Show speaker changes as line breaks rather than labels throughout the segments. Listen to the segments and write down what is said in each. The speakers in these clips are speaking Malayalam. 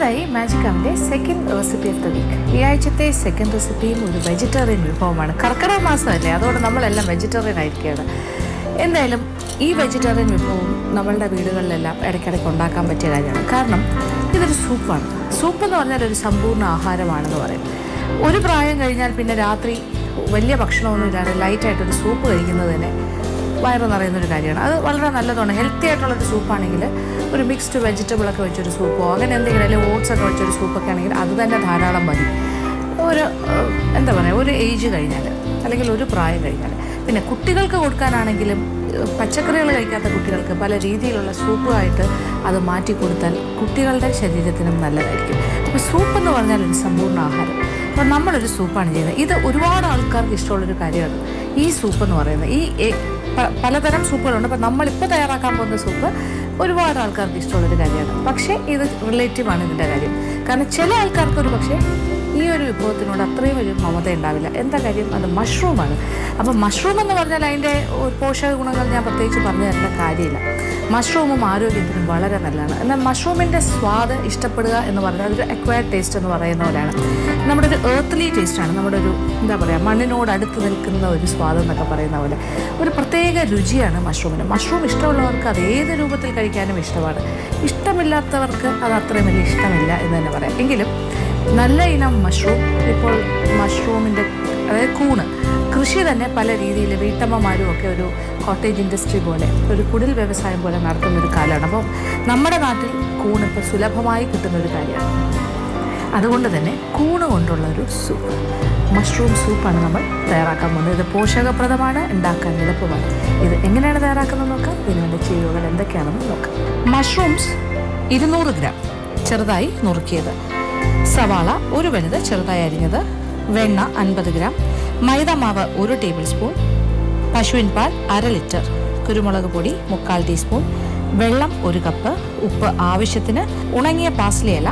അടുത്തതായി മാജിക്കാമിൻ്റെ second recipe of the week. ഈ ആഴ്ചത്തെ സെക്കൻഡ് റെസിപ്പിയും ഒരു വെജിറ്റേറിയൻ വിഭവമാണ്. കർക്കിടക മാസമല്ലേ, അതുകൊണ്ട് നമ്മളെല്ലാം വെജിറ്റേറിയൻ ആയിരിക്കുകയാണ്. എന്തായാലും ഈ വെജിറ്റേറിയൻ വിഭവം നമ്മളുടെ വീടുകളിലെല്ലാം ഇടയ്ക്കിടയ്ക്ക് ഉണ്ടാക്കാൻ പറ്റിയ കാര്യമാണ്. കാരണം ഇതൊരു സൂപ്പാണ്. സൂപ്പ് എന്ന് പറഞ്ഞാൽ ഒരു സമ്പൂർണ്ണ ആഹാരമാണെന്ന് പറയും. ഒരു പ്രായം കഴിഞ്ഞാൽ പിന്നെ രാത്രി വലിയ ഭക്ഷണമൊന്നും ഇല്ലാതെ ലൈറ്റായിട്ടൊരു സൂപ്പ് കഴിക്കുന്നത് തന്നെ വയറ് നിറയുന്നൊരു കാര്യമാണ്. അത് വളരെ നല്ലതാണ്. ഹെൽത്തി ആയിട്ടുള്ളൊരു സൂപ്പാണെങ്കിൽ ഒരു മിക്സ്ഡ് വെജിറ്റബിളൊക്കെ വെച്ചൊരു സൂപ്പോ അങ്ങനെ എന്തെങ്കിലും, അല്ലെങ്കിൽ ഓട്സൊക്കെ വെച്ചൊരു സൂപ്പൊക്കെ ആണെങ്കിൽ അത് തന്നെ ധാരാളം മതി. ഒരു എന്താ പറയുക, ഒരു ഏജ് കഴിഞ്ഞാൽ അല്ലെങ്കിൽ ഒരു പ്രായം കഴിഞ്ഞാൽ. പിന്നെ കുട്ടികൾക്ക് കൊടുക്കാനാണെങ്കിലും പച്ചക്കറികൾ കഴിക്കാത്ത കുട്ടികൾക്ക് പല രീതിയിലുള്ള സൂപ്പുമായിട്ട് അത് മാറ്റി കൊടുത്താൽ കുട്ടികളുടെ ശരീരത്തിനും നല്ലതായിരിക്കും. അപ്പോൾ സൂപ്പ് എന്ന് പറഞ്ഞാൽ ഒരു സമ്പൂർണ്ണ ആഹാരം. അപ്പോൾ നമ്മളൊരു സൂപ്പാണ് ചെയ്യുന്നത്. ഇത് ഒരുപാട് ആൾക്കാർക്ക് ഇഷ്ടമുള്ളൊരു കാര്യമാണ് ഈ സൂപ്പ് എന്ന് പറയുന്നത്. ഈ പലതരം സൂപ്പുകളുണ്ട്. അപ്പോൾ നമ്മളിപ്പോൾ തയ്യാറാക്കാൻ പോകുന്ന സൂപ്പ് ഒരുപാട് ആൾക്കാർക്ക് ഇഷ്ടമുള്ളൊരു കാര്യമാണ്. പക്ഷേ ഇത് റിലേറ്റീവാണ് ഇതിൻ്റെ കാര്യം. കാരണം ചില ആൾക്കാർക്കൊരു പക്ഷേ ഈ ഒരു വിഭവത്തിനോട് അത്രയും ഒരു മമത ഉണ്ടാവില്ല. എന്താ കാര്യം? അത് മഷ്റൂമാണ്. അപ്പോൾ മഷ്റൂം എന്ന് പറഞ്ഞാൽ അതിൻ്റെ പോഷക ഗുണങ്ങൾ ഞാൻ പ്രത്യേകിച്ച് പറഞ്ഞു തരേണ്ട കാര്യമില്ല. മഷ്റൂമും ആരോഗ്യത്തിനും വളരെ നല്ലതാണ്. എന്നാൽ മഷ്റൂമിൻ്റെ സ്വാദ് ഇഷ്ടപ്പെടുക എന്ന് പറഞ്ഞാൽ അതൊരു അക്വയർഡ് ടേസ്റ്റ് എന്ന് പറയുന്ന പോലെയാണ്. നമ്മുടെ ഒരു എർത്തലി ടേസ്റ്റാണ്. നമ്മുടെ ഒരു എന്താ പറയുക, മണ്ണിനോട് അടുത്ത് നിൽക്കുന്ന ഒരു സ്വാദം എന്നൊക്കെ പറയുന്ന പോലെ ഒരു പ്രത്യേക രുചിയാണ് മഷ്റൂമിന്. മഷ്റൂം ഇഷ്ടമുള്ളവർക്ക് അത് ഏത് രൂപത്തിൽ കഴിക്കാനും ഇഷ്ടമാണ്. ഇഷ്ടമില്ലാത്തവർക്ക് അത് അത്രയും വലിയ ഇഷ്ടമില്ല എന്ന് തന്നെ പറയാം. എങ്കിലും നല്ല ഇനം മഷ്റൂം, ഇപ്പോൾ മഷ്റൂമിൻ്റെ അതായത് കൂണ് കൃഷി തന്നെ പല രീതിയിൽ വീട്ടമ്മമാരും ഒക്കെ ഒരു കോട്ടേജ് ഇൻഡസ്ട്രി പോലെ ഒരു കുടിൽ വ്യവസായം പോലെ നടത്തുന്നൊരു കാലമാണ്. അപ്പോൾ നമ്മുടെ നാട്ടിൽ കൂണ് ഇപ്പോൾ സുലഭമായി കിട്ടുന്നൊരു കാര്യമാണ്. അതുകൊണ്ട് തന്നെ കൂണ് കൊണ്ടുള്ള ഒരു സൂപ്പ്, മഷ്റൂം സൂപ്പാണ് നമ്മൾ തയ്യാറാക്കാൻ പോകുന്നത്. ഇത് പോഷകപ്രദമാണ്, ഉണ്ടാക്കാൻ എളുപ്പമാണ്. ഇത് എങ്ങനെയാണ് തയ്യാറാക്കുന്നത് നോക്കാം. ഇതിനുവേണ്ട ചേരുവകൾ എന്തൊക്കെയാണെന്ന് നോക്കാം. മഷ്റൂംസ് 200 ഗ്രാം ചെറുതായി നുറുക്കിയത്, സവാള ഒരു വലുത് ചെറുതായി അരിഞ്ഞത്, വെണ്ണ 50 ഗ്രാം, മൈദാമാവ് 1 ടേബിൾ സ്പൂൺ, പശുവിൻ പാൽ 1/2 ലിറ്റർ, കുരുമുളക് പൊടി 3/4 ടീസ്പൂൺ, വെള്ളം 1 കപ്പ്, ഉപ്പ് ആവശ്യത്തിന്, ഉണങ്ങിയ പാസ്ലി ഇല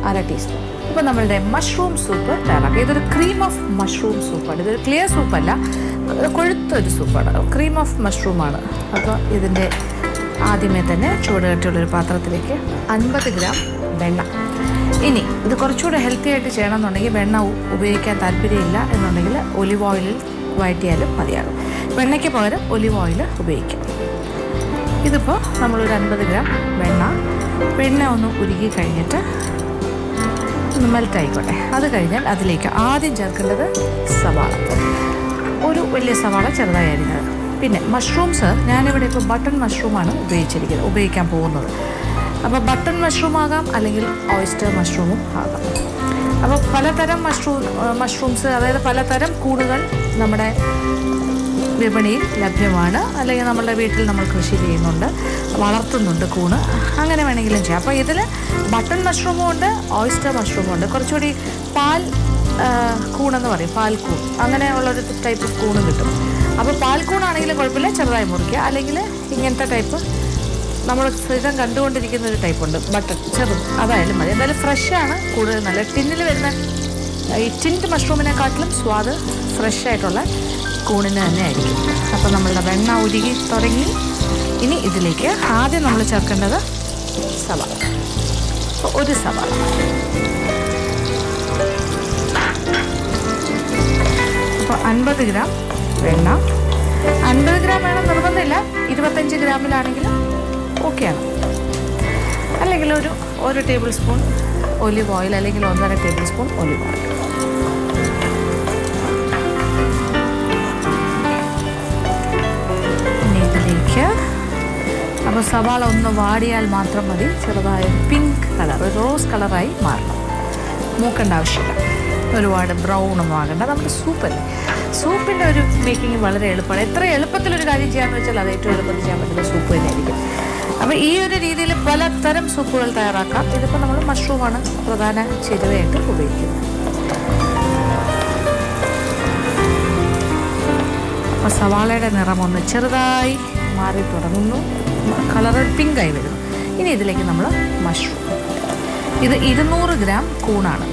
1/2 ടീസ്പൂൺ. ഇപ്പോൾ നമ്മളുടെ മഷ്റൂം സൂപ്പ് തയ്യാറാക്കുക. ഇതൊരു ക്രീം ഓഫ് മഷ്റൂം സൂപ്പാണ്. ഇതൊരു ക്ലിയർ സൂപ്പല്ല, കൊഴുത്തൊരു സൂപ്പാണ്. ക്രീം ഓഫ് മഷ്റൂമാണ്. അപ്പോൾ ഇതിൻ്റെ ആദ്യമേ തന്നെ ചൂടുകട്ടിയുള്ളൊരു പാത്രത്തിലേക്ക് 50 ഗ്രാം വെണ്ണ. ഇനി ഇത് കുറച്ചുകൂടെ ഹെൽത്തി ആയിട്ട് ചെയ്യണമെന്നുണ്ടെങ്കിൽ വെണ്ണ ഉപയോഗിക്കാൻ താല്പര്യമില്ല എന്നുണ്ടെങ്കിൽ ഒലിവ് ഓയിലിൽ വഴറ്റിയാലും മതിയാകും. വെണ്ണയ്ക്ക് പകരം ഒലിവ് ഓയിൽ ഉപയോഗിക്കാം. ഇതിപ്പോൾ നമ്മളൊരു 50 ഗ്രാം വെണ്ണ ഒന്ന് ഉരുകി കഴിഞ്ഞിട്ട് ഒന്ന് മെൽറ്റായിക്കോട്ടെ. അത് കഴിഞ്ഞാൽ അതിലേക്ക് ആദ്യം ചേർക്കേണ്ടത് സവാള, ഒരു വലിയ സവാള ചെറുതായി അരിഞ്ഞത്. പിന്നെ മഷ്റൂംസ് ഞാനിവിടെ ഇപ്പോൾ ബട്ടൺ മഷ്റൂമാണ് ഉപയോഗിക്കാൻ പോകുന്നത്. അപ്പോൾ ബട്ടൺ മഷ്റൂം ആകാം, അല്ലെങ്കിൽ ഓയിസ്റ്റർ മഷ്റൂമും ആകാം. അപ്പോൾ പലതരം മഷ്റൂംസ് അതായത് പലതരം കൂടുകൾ നമ്മുടെ വിപണിയിൽ ലഭ്യമാണ്. അല്ലെങ്കിൽ നമ്മളുടെ വീട്ടിൽ നമ്മൾ കൃഷി ചെയ്യുന്നുണ്ട്, വളർത്തുന്നുണ്ട് കൂണ്. അങ്ങനെ വേണമെങ്കിലും ചെയ്യാം. അപ്പോൾ ഇതിൽ ബട്ടൺ മഷ്റൂമും ഉണ്ട്, ഓയിസ്റ്റർ മഷ്റൂമും ഉണ്ട്. കുറച്ചുകൂടി പാൽ കൂണെന്ന് പറയും, പാൽക്കൂൺ, അങ്ങനെയുള്ളൊരു ടൈപ്പ് ഓഫ് കൂണ് കിട്ടും. അപ്പോൾ പാൽക്കൂണാണെങ്കിലും കുഴപ്പമില്ല, ചെറുതായി മുറിക്കുക. അല്ലെങ്കിൽ ഇങ്ങനത്തെ ടൈപ്പ് നമ്മൾ സ്ഥിരം കണ്ടുകൊണ്ടിരിക്കുന്ന ഒരു ടൈപ്പുണ്ട്, ബട്ടൺ ചെറുത്, അതായാലും മതി. എന്തായാലും ഫ്രഷാണ് കൂടുതൽ നല്ല. ടിന്നിൽ വരുന്ന ഈ ടിൻഡ് മഷ്റൂമിനെക്കാട്ടിലും സ്വാദ് ഫ്രഷ് ആയിട്ടുള്ള കൂണിന് തന്നെ ആയിരിക്കും. അപ്പോൾ നമ്മളുടെ വെണ്ണ ഉരുകി തുടങ്ങി. ഇനി ഇതിലേക്ക് ആദ്യം നമ്മൾ ചേർക്കേണ്ടത് സവാള. അപ്പോൾ ഒരു സവാള, അപ്പോൾ 50 ഗ്രാം വെണ്ണ. 50 ഗ്രാം വേണം നിർബന്ധമില്ല, 25 ഗ്രാമിലാണെങ്കിലും ഓക്കെയാണ്. അല്ലെങ്കിൽ ഒരു ടേബിൾ സ്പൂൺ ഒലിവ് ഓയിൽ, അല്ലെങ്കിൽ 1.5 ടേബിൾ സ്പൂൺ ഒലിവ് ഓയിൽ. ഇനി ഇതിലേക്ക് അപ്പോൾ സവാള ഒന്ന് വാടിയാൽ മാത്രം മതി. ചെറുതായ പിങ്ക് കളർ, റോസ് കളറായി മാറണം. മൂക്കേണ്ട ആവശ്യമില്ല, ഒരുപാട് ബ്രൗണൊന്നും ആകണ്ട. നമ്മുടെ സൂപ്പല്ലേ, സൂപ്പിൻ്റെ ഒരു മേക്കിങ് വളരെ എളുപ്പമാണ്. എത്ര എളുപ്പത്തിലൊരു കാര്യം ചെയ്യാമെന്ന് വെച്ചാൽ അത് ഏറ്റവും എളുപ്പത്തിൽ ചെയ്യാൻ പറ്റുന്ന സൂപ്പ് തന്നെയായിരിക്കും. അപ്പോൾ ഈ ഒരു രീതിയിൽ പലതരം സൂപ്പുകൾ തയ്യാറാക്കാം. ഇതിപ്പോൾ നമ്മൾ മഷ്റൂമാണ് പ്രധാന ചേരുവയായിട്ട് ഉപയോഗിക്കുന്നത്. അപ്പോൾ സവാളയുടെ നിറം ഒന്ന് ചെറുതായി മാറി തുടങ്ങുന്നു, കളർ പിങ്കായി വരുന്നു. ഇനി ഇതിലേക്ക് നമ്മൾ മഷ്റൂം, ഇത് 200 ഗ്രാം കൂണാണ്,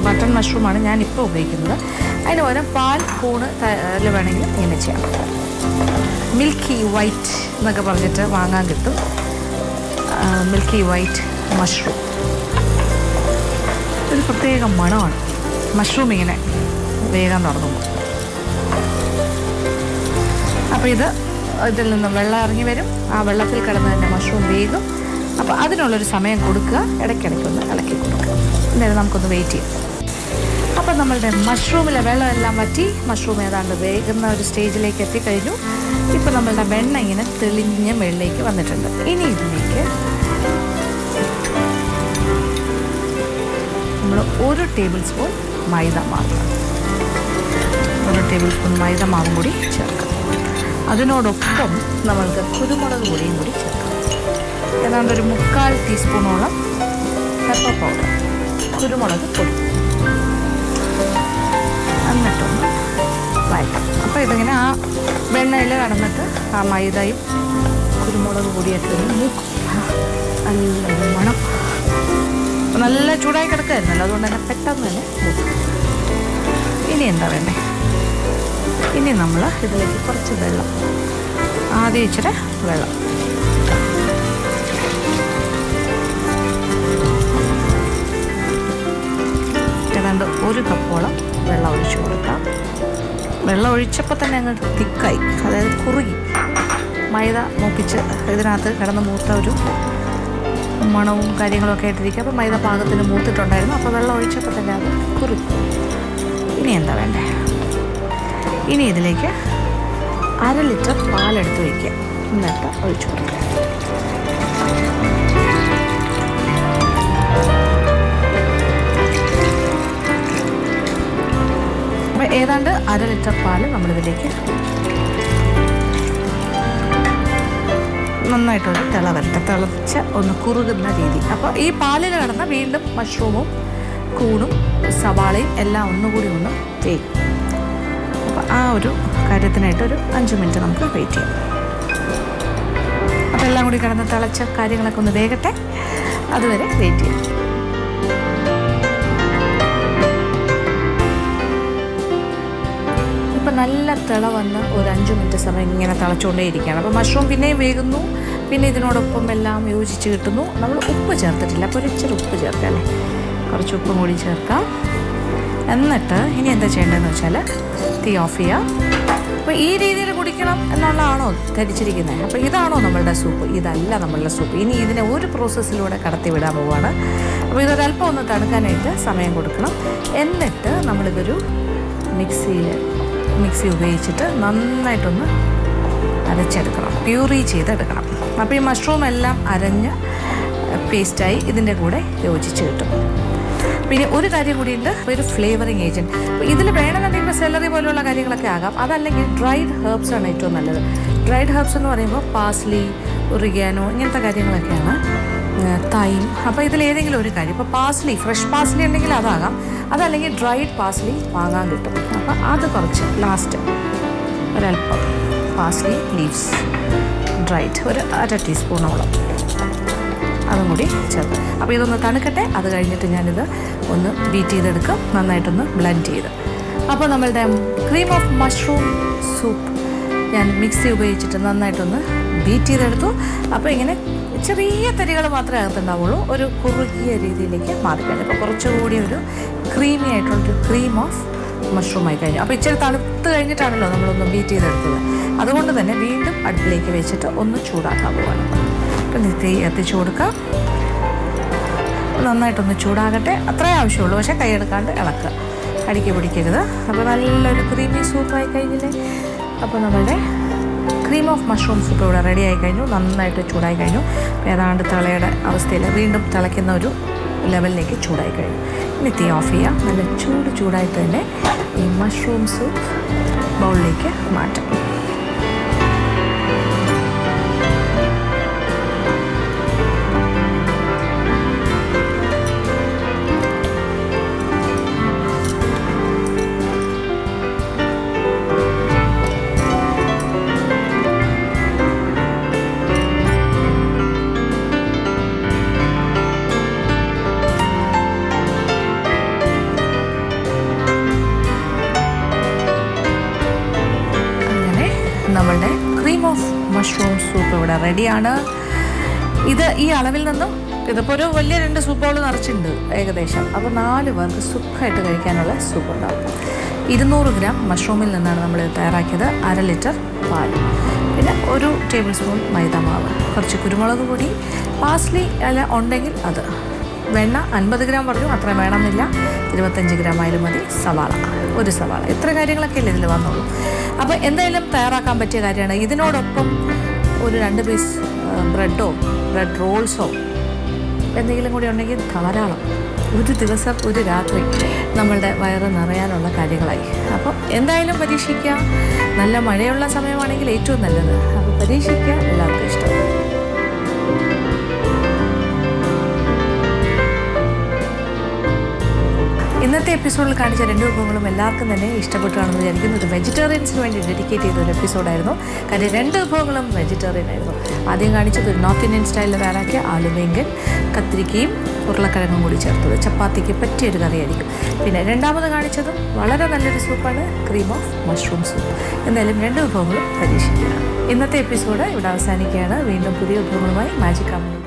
ബട്ടൺ മഷ്റൂമാണ് ഞാനിപ്പോൾ ഉപയോഗിക്കുന്നത്. അതിന് പകരം പാൽ കൂണ് വേണമെങ്കിൽ ഇങ്ങനെ ചെയ്യാം. മിൽക്കി വൈറ്റ് എന്നൊക്കെ പറഞ്ഞിട്ട് വാങ്ങാൻ കിട്ടും, മിൽക്കി വൈറ്റ് മഷ്റൂം. പ്രത്യേക മണമാണ് മഷ്റൂം ഇങ്ങനെ വേഗം തുടങ്ങുമ്പോൾ. അപ്പോൾ ഇതിൽ നിന്ന് വെള്ളം ഇറങ്ങി വരും, ആ വെള്ളത്തിൽ കിടന്ന് തന്നെ മഷ്റൂം വേഗം. അപ്പോൾ അതിനുള്ളൊരു സമയം കൊടുക്കുക, ഇടയ്ക്കിടയ്ക്കൊന്ന് ഇളക്കി കൊടുക്കുക. എന്തായാലും നമുക്കൊന്ന് വെയിറ്റ് ചെയ്യാം. അപ്പോൾ നമ്മളുടെ മഷ്റൂമിലെ വെള്ളം എല്ലാം വറ്റി മഷ്റൂം ഏതാണ്ട് വേകുന്ന ഒരു സ്റ്റേജിലേക്ക് എത്തിക്കഴിഞ്ഞു. ഇപ്പോൾ നമ്മളുടെ വെണ്ണ ഇങ്ങനെ തെളിഞ്ഞ വെള്ളയിലേക്ക് വന്നിട്ടുണ്ട്. ഇനി ഇതിലേക്ക് നമ്മൾ 1 ടേബിൾ സ്പൂൺ മൈദ മാവ്, 1 ടേബിൾ സ്പൂൺ മൈദ മാവും കൂടി ചേർക്കാം. അതിനോടൊപ്പം നമ്മൾക്ക് കുരുമുളക് പൊടിയും കൂടി ചേർക്കാം. ഏതാണ്ട് ഒരു 3/4 ടീസ്പൂണോളം പെപ്പർ പൗഡർ, കുരുമുളക് പൊടി. എന്നിട്ടൊന്ന് വഴറ്റാം. അപ്പോൾ ഇതിങ്ങനെ ആ വെണ്ണയിൽ കടന്നിട്ട് ആ മൈദയും കുരുമുളക് പൊടിയൊക്കെ മൂക്കും. നല്ലൊരു മണം. നല്ല ചൂടായി കിടക്കുമായിരുന്നല്ലോ, അതുകൊണ്ട് തന്നെ പെട്ടെന്ന് തന്നെ മൂക്കും. ഇനി എന്താ വേണ്ടേ? ഇനി നമ്മൾ ഇതിലേക്ക് കുറച്ച് വെള്ളം, ആദ്യം ഇച്ചിരി വെള്ളം, ഏതാണ്ട് 1 കപ്പോളം വെള്ളം ഒഴിച്ചു കൊടുക്കാം. വെള്ളം ഒഴിച്ചപ്പോൾ തന്നെ അങ്ങ് തിക്കായി, അതായത് കുറുകി. മൈദ മൂപ്പിച്ച് ഇതിനകത്ത് കിടന്ന് മൂത്ത ഒരു മണവും കാര്യങ്ങളൊക്കെ ആയിട്ടിരിക്കുക. അപ്പോൾ മൈദ പാകത്തിന് മൂത്തിട്ടുണ്ടായിരുന്നു. അപ്പോൾ വെള്ളം ഒഴിച്ചപ്പോൾ തന്നെ അത് കുറുകി. ഇനി എന്താ വേണ്ടേ? ഇനി ഇതിലേക്ക് 1/2 ലിറ്റർ പാലെടുത്ത് വയ്ക്കുക, എന്നിട്ട് ഒഴിച്ചു കൊടുക്കുക. അപ്പോൾ ഏതാണ്ട് 1/2 ലിറ്റർ പാല് നമ്മളിതിലേക്ക് നന്നായിട്ടൊരു വരട്ടെ, തിളച്ച് ഒന്ന് കുറുകുന്ന രീതി. അപ്പോൾ ഈ പാലിൽ കിടന്ന വീണ്ടും മഷ്റൂമും കൂണും സവാളയും എല്ലാം ഒന്നുകൂടി ഒന്ന് വേവും. അപ്പോൾ ആ ഒരു കാര്യത്തിനായിട്ട് ഒരു 5 മിനിറ്റ് നമുക്ക് വെയിറ്റ് ചെയ്യാം. അപ്പോൾ എല്ലാം കൂടി കിടന്ന് തിളച്ച കാര്യങ്ങളൊക്കെ ഒന്ന് വേകട്ടെ, അതുവരെ വെയിറ്റ് ചെയ്യാം. ഇപ്പം നല്ല തിള വന്ന് ഒരു 5 മിനിറ്റ് സമയം ഇങ്ങനെ തിളച്ചുകൊണ്ടേ ഇരിക്കുകയാണ്. അപ്പോൾ മഷ്റൂം പിന്നെയും വേകുന്നു, പിന്നെ ഇതിനോടൊപ്പം എല്ലാം യോജിച്ച് കിട്ടുന്നു. നമ്മൾ ഉപ്പ് ചേർത്തിട്ടില്ല, അപ്പോൾ ഒരു ഇച്ചിരി ഉപ്പ് ചേർക്കാം അല്ലേ, കുറച്ച് ഉപ്പും കൂടി ചേർക്കാം. എന്നിട്ട് ഇനി എന്താ ചെയ്യേണ്ടതെന്ന് വെച്ചാൽ തീ ഓഫ് ചെയ്യുക. അപ്പോൾ ഈ രീതിയിൽ കുടിക്കണം എന്നുള്ളതാണോ ധരിച്ചിരിക്കുന്നത്? അപ്പോൾ ഇതാണോ നമ്മളുടെ സൂപ്പ്? ഇതല്ല നമ്മളുടെ സൂപ്പ്. ഇനി ഇതിനെ ഒരു പ്രോസസ്സിലൂടെ കടത്തി വിടാൻ പോവുകയാണ്. അപ്പോൾ ഇതൊരല്പം ഒന്ന് തണുക്കാനായിട്ട് സമയം കൊടുക്കണം. എന്നിട്ട് നമ്മളിതൊരു മിക്സി ഉപയോഗിച്ചിട്ട് നന്നായിട്ടൊന്ന് അരച്ചെടുക്കണം, പ്യൂറി ചെയ്തെടുക്കണം. അപ്പോൾ ഈ മഷ്റൂം എല്ലാം അരഞ്ഞ് പേസ്റ്റായി ഇതിൻ്റെ കൂടെ യോജിച്ച് കിട്ടും. പിന്നെ ഒരു കാര്യം കൂടിയുണ്ട്, ഒരു ഫ്ലേവറിങ് ഏജൻറ്റ്. അപ്പോൾ ഇതിൽ വേണമെന്നുണ്ടെങ്കിൽ ഇപ്പോൾ സെലറി പോലുള്ള കാര്യങ്ങളൊക്കെ ആകാം. അതല്ലെങ്കിൽ ഡ്രൈഡ് ഹെർബ്സ് ആണ് ഏറ്റവും നല്ലത്. ഡ്രൈഡ് ഹെർബ്സ് എന്ന് പറയുമ്പോൾ പാസ്ലി, ഒറിഗാനോ ഇങ്ങനത്തെ കാര്യങ്ങളൊക്കെയാണ്, തൈം. അപ്പോൾ ഇതിലേതെങ്കിലും ഒരു കാര്യം, ഇപ്പോൾ പാസ്ലി, ഫ്രഷ് പാസ്ലി ഉണ്ടെങ്കിൽ അതാകാം, അതല്ലെങ്കിൽ ഡ്രൈഡ് പാസ്ലി വാങ്ങാൻ കിട്ടും. അപ്പോൾ അത് കുറച്ച് ലാസ്റ്റ് ഒരല്പം പാസ്ലി ലീവ്സ് ഡ്രൈഡ് ഒരു 1/2 ടീസ്പൂണോളം അതും കൂടി ചേർത്ത്. അപ്പോൾ ഇതൊന്ന് തണുക്കട്ടെ. അത് കഴിഞ്ഞിട്ട് ഞാനിത് ഒന്ന് ബീറ്റ് ചെയ്തെടുക്കും, നന്നായിട്ടൊന്ന് ബ്ലെൻഡ് ചെയ്ത്. അപ്പോൾ നമ്മളുടെ ക്രീം ഓഫ് മഷ്റൂം സൂപ്പ് ഞാൻ മിക്സി ഉപയോഗിച്ചിട്ട് നന്നായിട്ടൊന്ന് ബീറ്റ് ചെയ്തെടുത്തു. അപ്പോൾ ഇങ്ങനെ ചെറിയ തരികൾ മാത്രമേ അകത്തുണ്ടാവുള്ളൂ. ഒരു കുറുകിയ രീതിയിലേക്ക് മാറിക്കഴിഞ്ഞു. അപ്പോൾ കുറച്ചുകൂടി ഒരു ക്രീമി ആയിട്ടുള്ളൊരു ക്രീം ഓഫ് മഷ്റൂമായി കഴിഞ്ഞു. അപ്പോൾ ഇച്ചിരി തണുത്ത് കഴിഞ്ഞിട്ടാണല്ലോ നമ്മളൊന്ന് ബീറ്റ് ചെയ്തെടുത്തത്. അതുകൊണ്ട് തന്നെ വീണ്ടും അടുപ്പിലേക്ക് വെച്ചിട്ട് ഒന്ന് ചൂടാക്കാൻ പോവാണ്. അപ്പം തീ എത്തിച്ചു കൊടുക്കുക, നന്നായിട്ടൊന്ന് ചൂടാകട്ടെ. അത്രേ ആവശ്യമുള്ളൂ, പക്ഷേ കൈയെടുക്കാണ്ട് ഇളക്കുക, അടിക്ക് പിടിക്കരുത്. അപ്പോൾ നല്ലൊരു ക്രീമി സൂപ്പായി കഴിഞ്ഞില്ലേ? അപ്പോൾ നമ്മളുടെ ക്രീം ഓഫ് മഷ്റൂം സൂപ്പ് ഇവിടെ റെഡി ആയി കഴിഞ്ഞു, നന്നായിട്ട് ചൂടായി കഴിഞ്ഞു. ഏതാണ്ട് തിളയുടെ അവസ്ഥയിൽ വീണ്ടും തിളയ്ക്കുന്ന ഒരു ലെവലിലേക്ക് ചൂടായി കഴിഞ്ഞു. ഇനി തീ ഓഫ് ചെയ്യാം. നല്ല ചൂടായിട്ട് തന്നെ ഈ മഷ്റൂം സൂപ്പ് ബൗളിലേക്ക് മാറ്റാം. നമ്മളുടെ ക്രീം ഓഫ് മഷ്റൂം സൂപ്പ് ഇവിടെ റെഡിയാണ്. ഇത് ഈ അളവിൽ നിന്നും ഇതിപ്പോൾ ഒരു വലിയ 2 സൂപ്പ് ബൗൾ നിറച്ചിട്ടുണ്ട് ഏകദേശം. അപ്പോൾ 4 പേർക്ക് സുഖമായിട്ട് കഴിക്കാനുള്ള സൂപ്പ് ഉണ്ടാവും. 200 ഗ്രാം മഷ്റൂമിൽ നിന്നാണ് നമ്മൾ തയ്യാറാക്കിയത്. 1/2 ലിറ്റർ പാൽ, പിന്നെ 1 ടേബിൾ സ്പൂൺ മൈദാമാവ്, കുറച്ച് കുരുമുളക് പൊടി, പാസ്ലി ഇല ഉണ്ടെങ്കിൽ അത്, വെണ്ണ 50 ഗ്രാം പറഞ്ഞു, അത്രയും വേണമെന്നില്ല, 25 ഗ്രാം ആയാലും മതി, സവാള 1 സവാള. ഇത്ര കാര്യങ്ങളൊക്കെ അല്ലേ ഇതിൽ വന്നോളൂ. അപ്പോൾ എന്തായാലും തയ്യാറാക്കാൻ പറ്റിയ കാര്യമാണ്. ഇതിനോടൊപ്പം ഒരു 2 പീസ് ബ്രെഡോ ബ്രെഡ് റോൾസോ എന്തെങ്കിലും കൂടി ഉണ്ടെങ്കിൽ ധാരാളം. ഒരു ദിവസം ഒരു രാത്രി നമ്മളുടെ വയറ് നിറയാനുള്ള കാര്യങ്ങളായി. അപ്പോൾ എന്തായാലും പരീക്ഷിക്കുക. നല്ല മഴയുള്ള സമയമാണെങ്കിൽ ഏറ്റവും നല്ലത്. അപ്പോൾ പരീക്ഷിക്കുക, എല്ലാവർക്കും ഇഷ്ടം. ഇന്നത്തെ എപ്പിസോഡിൽ കാണിച്ച 2 വിഭവങ്ങളും എല്ലാവർക്കും തന്നെ ഇഷ്ടപ്പെട്ടാണെന്ന് വിചാരിക്കുന്നു. ഇത് വെജിറ്റേറിയൻസിന് വേണ്ടി ഡെഡിക്കേറ്റ് ചെയ്ത ഒരു എപ്പിസോഡായിരുന്നു. കാര്യം 2 വിഭവങ്ങളും വെജിറ്റേറിയൻ ആയിരുന്നു. ആദ്യം കാണിച്ചത് ഒരു നോർത്ത് ഇന്ത്യൻ സ്റ്റൈലിൽ തയ്യാറാക്കിയ ആലുമേങ്കൻ, കത്തിരിക്കയും ഉരുളക്കിഴങ്ങും കൂടി ചേർത്തത് ചപ്പാത്തിക്ക് പറ്റിയൊരു കറിയായിരിക്കും. പിന്നെ രണ്ടാമത് കാണിച്ചതും വളരെ നല്ലൊരു സൂപ്പാണ്, ക്രീം ഓഫ് മഷ്റൂം സൂപ്പ്. എന്തായാലും 2 വിഭവങ്ങളും പരീക്ഷിക്കുക. ഇന്നത്തെ എപ്പിസോഡ് ഇവിടെ അവസാനിക്കുകയാണ്. വീണ്ടും പുതിയ വിഭവങ്ങളുമായി മാജിക് കമ്പനി